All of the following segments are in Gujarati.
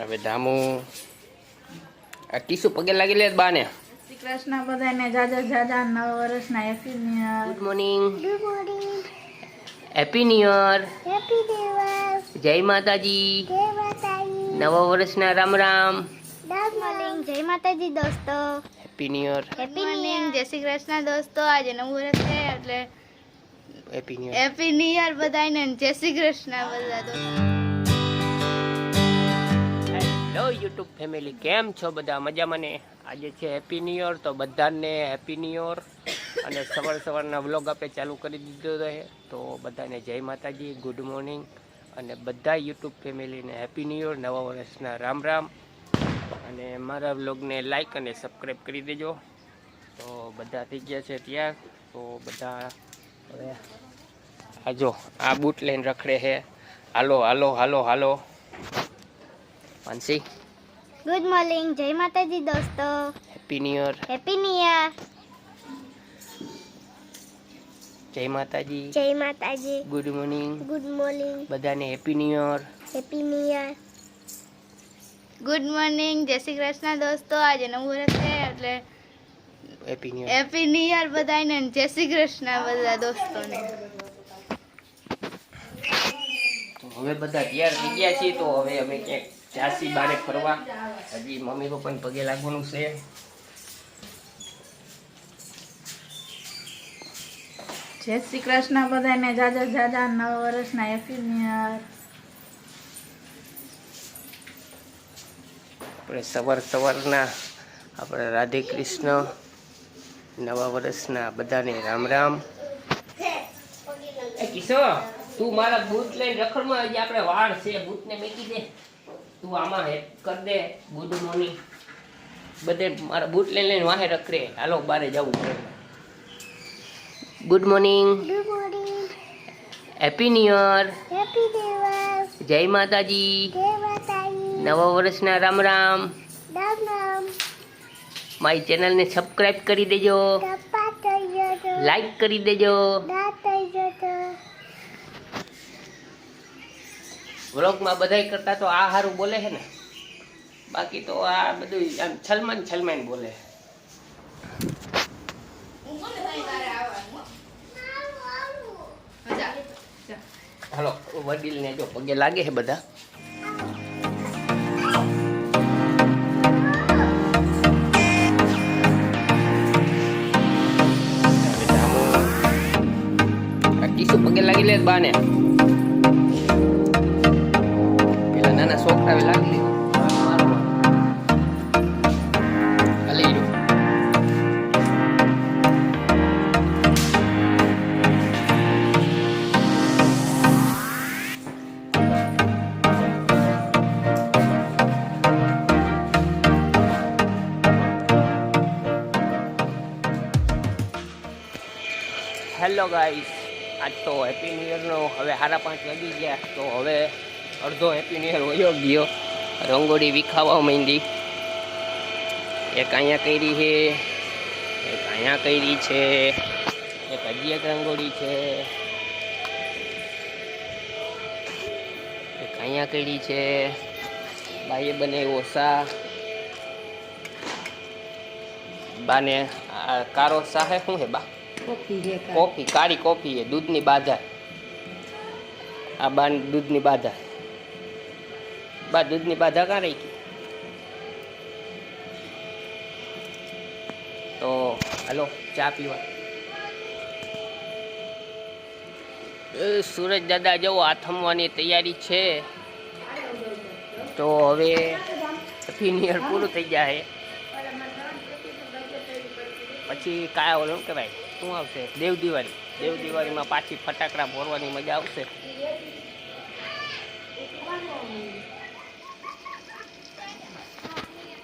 હવે ધામુ આ ટીસુ પગે લાગી લે બાને. શ્રી કૃષ્ણ બધાને જાજા જાજા નવા વર્ષના happy new year. Good morning. Good morning. Happy new year. Happy new year. જય માતાજી. જય માતાજી. નવા વર્ષના રામ રામ. Good morning. જય માતાજી દોસ્તો. Happy new year. Happy morning. જય શ્રી કૃષ્ણ દોસ્તો. આજે નવું વર્ષ છે એટલે happy new year. Happy new year બધાને. જય શ્રી કૃષ્ણ બધા દોસ્તો. હેલો યુટ્યુબ ફેમિલી, કેમ છો બધા? મજામાં ને? આજે છે હેપી ન્યુ યર, તો બધાને હેપી ન્યુ યર. અને સવારના વ્લોગ આપણે ચાલુ કરી દીધો છે, તો બધાને જય માતાજી, ગુડ મોર્નિંગ. અને બધા યુટ્યુબ ફેમિલીને હેપી ન્યુ યર, નવા વર્ષના રામ રામ. અને મારા વ્લોગને લાઈક અને સબસ્ક્રાઈબ કરી દેજો. તો બધા થઈ ગયા છે ત્યાં, તો બધા હવે આ જો આ બૂટ લઈને રખડે છે. Hello hello hello hello Mansi. Good morning. જય માતાજી દોસ્તો. Happy new year. Happy new year. જય માતાજી. જય માતાજી. Good morning. Good morning. બધાને happy new year. Happy new year. Good morning. જય શ્રી કૃષ્ણ દોસ્તો. આજે નવું વર્ષ છે એટલે happy new year. Happy new year બધાને. જય શ્રી કૃષ્ણ બધા દોસ્તોને. તો હવે બધા તૈયાર થઈ ગયા છીએ, તો હવે અમે ક્યાંક જાસી બારે ફરવા. હજી મમ્મી પપ્પાને પગે લાગવાનું છે. જય શ્રી કૃષ્ણ બધાને જાજા જાજા નવા વર્ષના હેપી ન્યુ યર. આપણે સવારના આપણે રાધે કૃષ્ણ, નવા વર્ષના બધાને રામ રામ. એ કિશો, તું મારા બૂટ લઈને રખડમાં, હજી આપણે વાળ છે, બૂટને મેકી દે. તું આમાં હેલ્પ કર દે. Good morning. બધે મારા બૂટ લઈને વાહે રખડે. હાલો બારે જવું પડે. Good morning. Good morning. Happy new year. Happy new year. જય માતાજી. જય માતાજી. નવા વર્ષના રામ રામ. રામ રામ. મારી ચેનલને સબસ્ક્રાઇબ કરી દેજો, કપા થઈ જતો. લાઈક કરી દેજો. દાંત થઈ જતો. વ્લોગમાં બધાય કરતા તો આ હારું બોલે છે ને, બાકી તો આ બધું આમ છલમાન બોલે. હાલો વડીલને જો પગે લાગે છે બધા. કિશુ પગે લાગી લે બાને. પેલા નાના છોકરાએ લાગી લીધું. હાલે રહ્યું. હેલો ગાઈસ, આજ તો હેપી ન્યુ યરનો હવે 5:30 વાગી ગયા, તો હવે અડધો હેપી ન્યુ યર વયો ગયો. રંગોળી વિખાવા માંડી. એક અહીંયા કરી છે, એક અહીંયા કરી છે, એક હજી એક રંગોળી છે, એક અહીંયા કરી છે. બાઈએ બનાવ્યો શા. બાને આ કારો શા હે શું હે બા? કોફી, કાળી કોફી છે, દૂધની બાધા. આ બા દૂધની બાધા. બા દૂધની બાધા કાં રહી ગઈ? તો હાલો ચા પીવા. સુરજ દાદા જવો આથમવાની તૈયારી છે. તો હવે હેપી ન્યુ યર પૂરું થઈ જાય. પછી કાયા ઓલું કહેવાય શું આવશે? દેવ દિવાળીમાં પાછી ફટાકડા ફોડવાની મજા આવશે.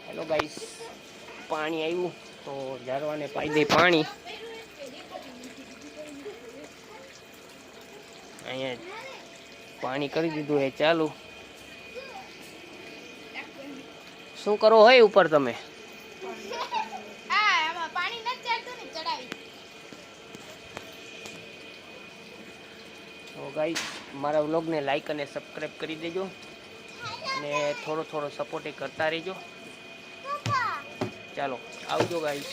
હેલો ગાઈસ, પાણી આવ્યું તો ઝારવાને પાઈ દે પાણી. અહીંયા પાણી કરી દીધું હે ચાલુ. શું કરો હોય ઉપર તમે? તો ગાઈસ, મારા વ્લોગને લાઈક અને સબસ્ક્રાઈબ કરી દેજો. અને થોડો થોડો સપોર્ટ કરતા રહેજો. ચાલો આવજો ગાઈસ.